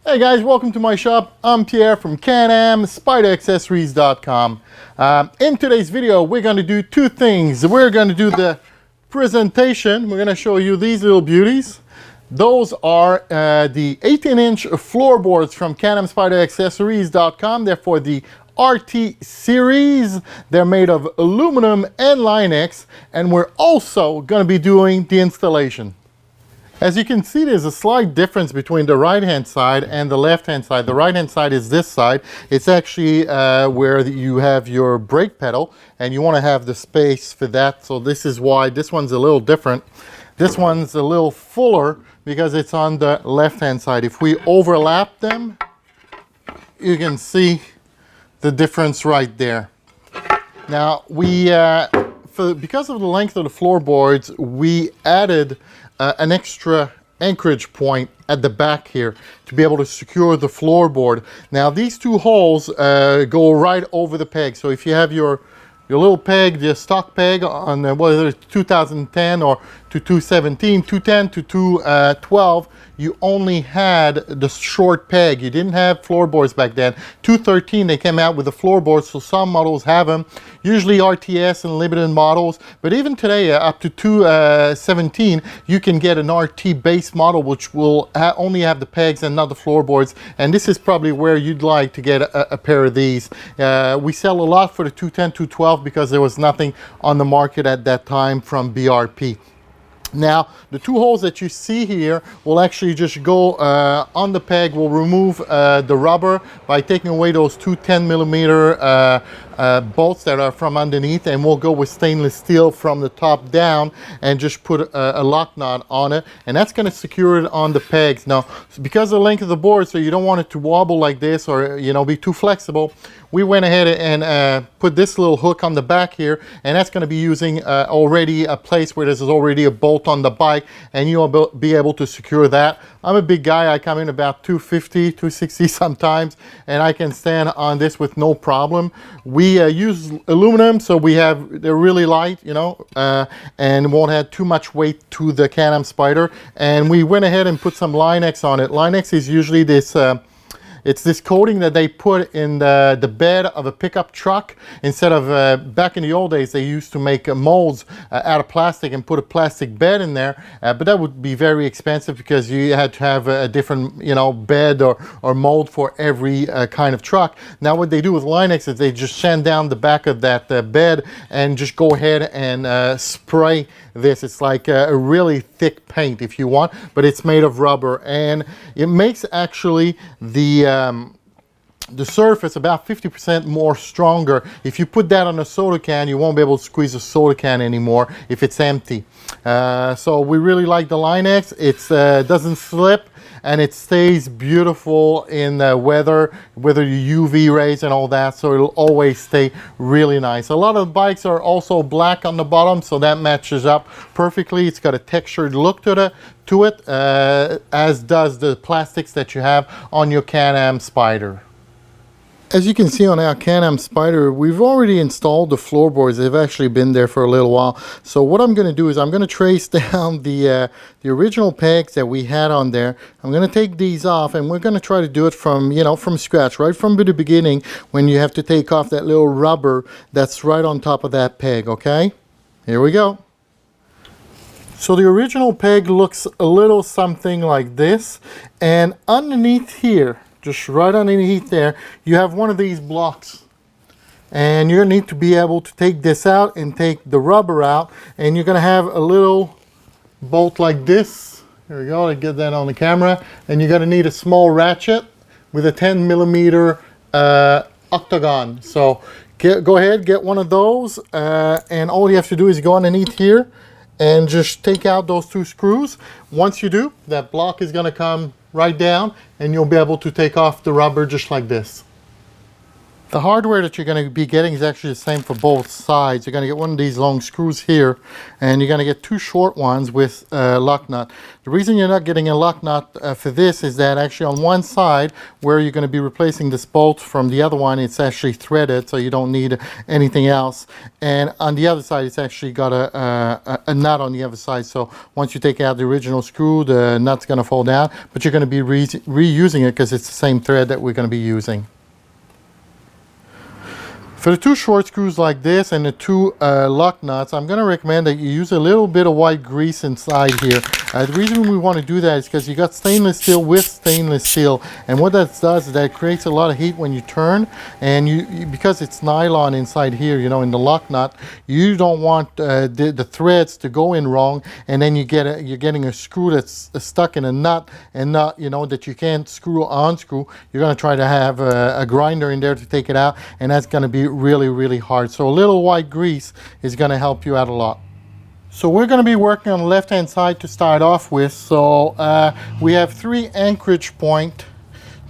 Hey guys, welcome to my shop. I'm Pierre from Can-Am SpiderAccessories.com. In today's video, we're going to do two things. We're going to do the presentation. We're going to show you these little beauties. Those are the 18-inch floorboards from Can-Am SpiderAccessories.com. They're for the RT series. They're made of aluminum and Line-X, and we're also going to be doing the installation. As you can see, there's a slight difference between the right-hand side and the left-hand side. The right-hand side is this side. It's actually where you have your brake pedal, and you want to have the space for that. So this is why this one's a little different. This one's a little fuller because it's on the left-hand side. If we overlap them, you can see the difference right there. Now, because of the length of the floorboards, we added an extra anchorage point at the back here to be able to secure the floorboard. Now these two holes go right over the peg. So if you have your little peg, the stock peg on whether it's 2010 or to 217, 210 to 212, you only had the short peg. You didn't have floorboards back then. 213, they came out with the floorboards, so some models have them. Usually RTS and limited models, but even today, up to 217, you can get an RT base model which will only have the pegs and not the floorboards. And this is probably where you'd like to get a pair of these. We sell a lot for the 210, 212 because there was nothing on the market at that time from BRP. Now, the two holes that you see here will actually just go on the peg. We'll remove the rubber by taking away those two 10mm bolts that are from underneath, and we'll go with stainless steel from the top down and just put a lock nut on it, and that's going to secure it on the pegs. Now, because of the length of the board, so you don't want it to wobble like this or be too flexible, we went ahead and put this little hook on the back here, and that's going to be using already a place where there's already a bolt on the bike, and you'll be able to secure that. I'm a big guy. I come in about 250, 260 sometimes, and I can stand on this with no problem. We use aluminum, so they're really light, and won't add too much weight to the Can-Am Spyder. And we went ahead and put some Line-X on it. Line-X is usually this it's this coating that they put in the bed of a pickup truck. Instead of, back in the old days, they used to make molds out of plastic and put a plastic bed in there. But that would be very expensive because you had to have a different, bed or mold for every kind of truck. Now what they do with Line-X is they just sand down the back of that bed and just go ahead and spray this. It's like a really thick paint if you want, but it's made of rubber, and it makes actually the surface about 50% more stronger. If you put that on a soda can, you won't be able to squeeze a soda can anymore if it's empty. So we really like the Line-X. It doesn't slip, and it stays beautiful in weather, whether you UV rays and all that, so it'll always stay really nice. A lot of bikes are also black on the bottom, so that matches up perfectly. It's got a textured look to it, as does the plastics that you have on your Can-Am Spyder. As you can see on our Can-Am Spyder, we've already installed the floorboards. They've actually been there for a little while. So what I'm going to do is I'm going to trace down the original pegs that we had on there. I'm going to take these off, and we're going to try to do it from, from scratch, right from the beginning, when you have to take off that little rubber that's right on top of that peg, okay? Here we go. So the original peg looks a little something like this, and underneath here, just right underneath there, you have one of these blocks, and you're going to need to be able to take this out and take the rubber out, and you're going to have a little bolt like this. Here we go, I get that on the camera, and you're going to need a small ratchet with a 10mm octagon. So go ahead, get one of those, and all you have to do is go underneath here and just take out those two screws. Once you do, that block is going to come right down, and you'll be able to take off the rubber just like this. The hardware that you're going to be getting is actually the same for both sides. You're going to get one of these long screws here, and you're going to get two short ones with a lock nut. The reason you're not getting a lock nut for this is that actually on one side, where you're going to be replacing this bolt from the other one, it's actually threaded, so you don't need anything else. And on the other side, it's actually got a nut on the other side. So once you take out the original screw, the nut's going to fall down, but you're going to be reusing it because it's the same thread that we're going to be using. For the two short screws like this and the two lock nuts, I'm going to recommend that you use a little bit of white grease inside here. The reason we want to do that is because you got stainless steel with stainless steel, and what that does is that it creates a lot of heat when you turn, and because it's nylon inside here, you know, in the lock nut, you don't want the threads to go in wrong, and then you're getting a screw that's stuck in a nut and not, you know, that you can't unscrew. You're going to try to have a grinder in there to take it out, and that's going to be really hard. So a little white grease is going to help you out a lot. So we're going to be working on the left hand side to start off with. So we have 3 anchorage point,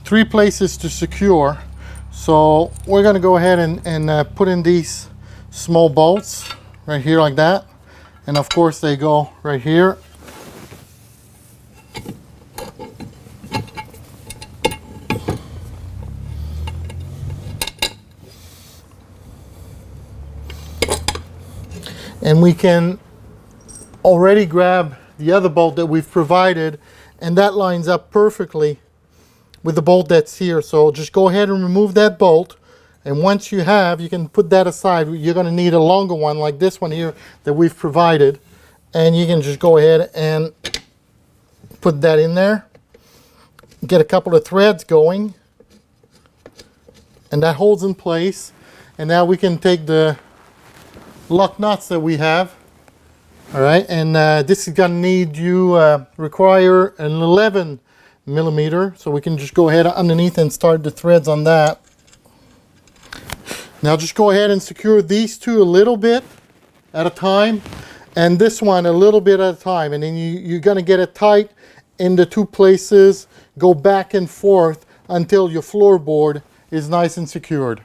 3 places to secure. So we're going to go ahead and put in these small bolts right here like that, and of course they go right here. And we can already grab the other bolt that we've provided, and that lines up perfectly with the bolt that's here. So just go ahead and remove that bolt, and once you have, you can put that aside. You're going to need a longer one like this one here that we've provided, and you can just go ahead and put that in there, get a couple of threads going, and that holds in place. And now we can take the lock nuts that we have. All right, and this is going to need require an 11 millimeter, so we can just go ahead underneath and start the threads on that. Now just go ahead and secure these two a little bit at a time, and this one a little bit at a time, and then you're going to get it tight in the 2 places. Go back and forth until your floorboard is nice and secured.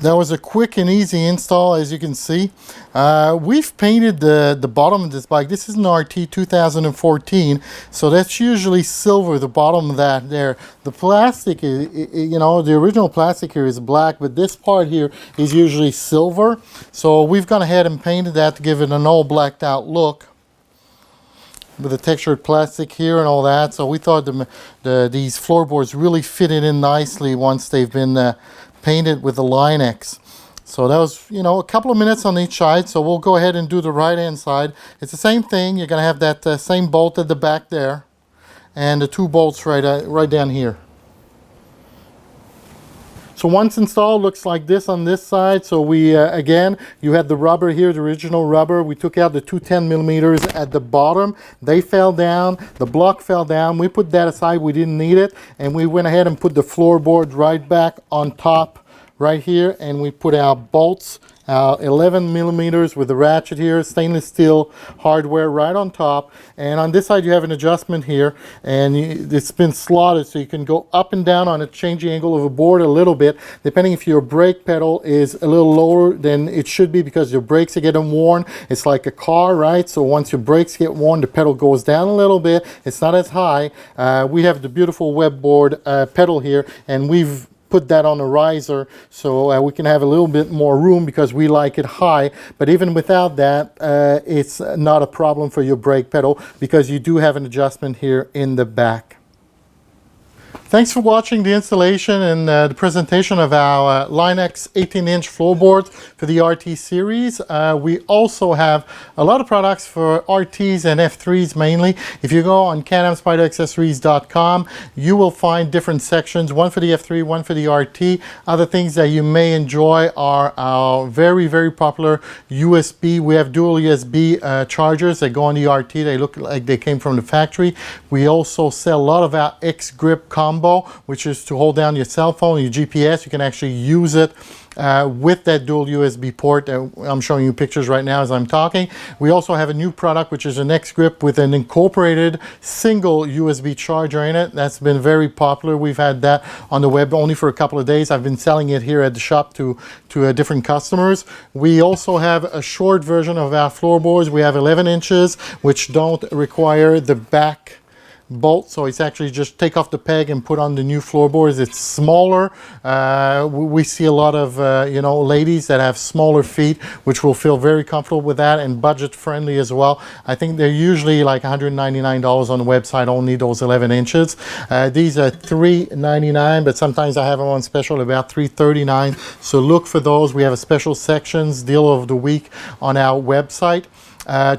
That was a quick and easy install, as you can see. We've painted the bottom of this bike. This is an RT 2014, so that's usually silver, the bottom of that there. The plastic, you know, the original plastic here is black, but this part here is usually silver. So we've gone ahead and painted that to give it an all blacked out look, with the textured plastic here and all that. So we thought these floorboards really fitted in nicely once they've been painted with the Line-X. So that was, you know, a couple of minutes on each side. So we'll go ahead and do the right hand side. It's the same thing. You're going to have that same bolt at the back there, and the 2 bolts right down here. So once installed, looks like this on this side. So we, again, you had the rubber here, the original rubber. We took out the 2 10 millimeters at the bottom. They fell down, the block fell down. We put that aside, we didn't need it. And we went ahead and put the floorboard right back on top right here. And we put our bolts, 11 millimeters with the ratchet here, stainless steel hardware right on top. And on this side you have an adjustment here, and it's been slotted so you can go up and down on it, change the angle of the board a little bit, depending if your brake pedal is a little lower than it should be because your brakes are getting worn. It's like a car, right? So once your brakes get worn, the pedal goes down a little bit. It's not as high. We have the beautiful Webboard pedal here, and we've put that on a riser so we can have a little bit more room because we like it high. But even without that, it's not a problem for your brake pedal because you do have an adjustment here in the back. Thanks for watching the installation and the presentation of our Line-X 18-inch floorboards for the RT series. We also have a lot of products for RTs and F3s mainly. If you go on CanAmSpiderAccessories.com, you will find different sections, one for the F3, one for the RT. Other things that you may enjoy are our very popular USB. We have dual USB chargers that go on the RT. They look like they came from the factory. We also sell a lot of our X-Grip combo, which is to hold down your cell phone, your GPS. You can actually use it with that dual USB port. I'm showing you pictures right now as I'm talking. We also have a new product, which is an X-Grip with an incorporated single USB charger in it. That's been very popular. We've had that on the web only for a couple of days. I've been selling it here at the shop to different customers. We also have a short version of our floorboards. We have 11 inches, which don't require the back bolt, so it's actually just take off the peg and put on the new floorboards. It's smaller. We see a lot of you know, ladies that have smaller feet, which will feel very comfortable with that, and budget friendly as well. I think they're usually like $199 on the website, only those 11 inches. These are $399, but sometimes I have them on special about $339, so look for those. We have a special sections deal of the week on our website.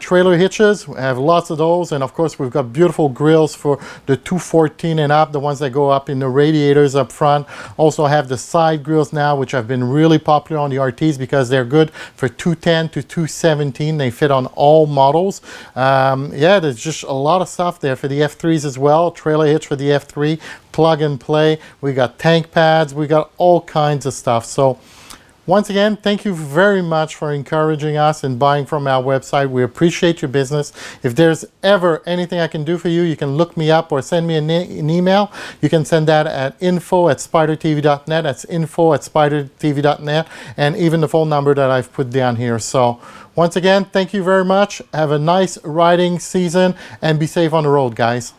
Trailer hitches, we have lots of those, and of course we've got beautiful grills for the 214 and up, the ones that go up in the radiators up front. Also have the side grills now, which have been really popular on the RTs because they're good for 210 to 217. They fit on all models. Yeah, there's just a lot of stuff there for the F3s as well. Trailer hitch for the F3, plug and play. We got tank pads, we got all kinds of stuff. So once again, thank you very much for encouraging us and buying from our website. We appreciate your business. If there's ever anything I can do for you, you can look me up or send me an email. You can send that at info@spidertv.net. That's info@spidertv.net, and even the phone number that I've put down here. So once again, thank you very much. Have a nice riding season and be safe on the road, guys.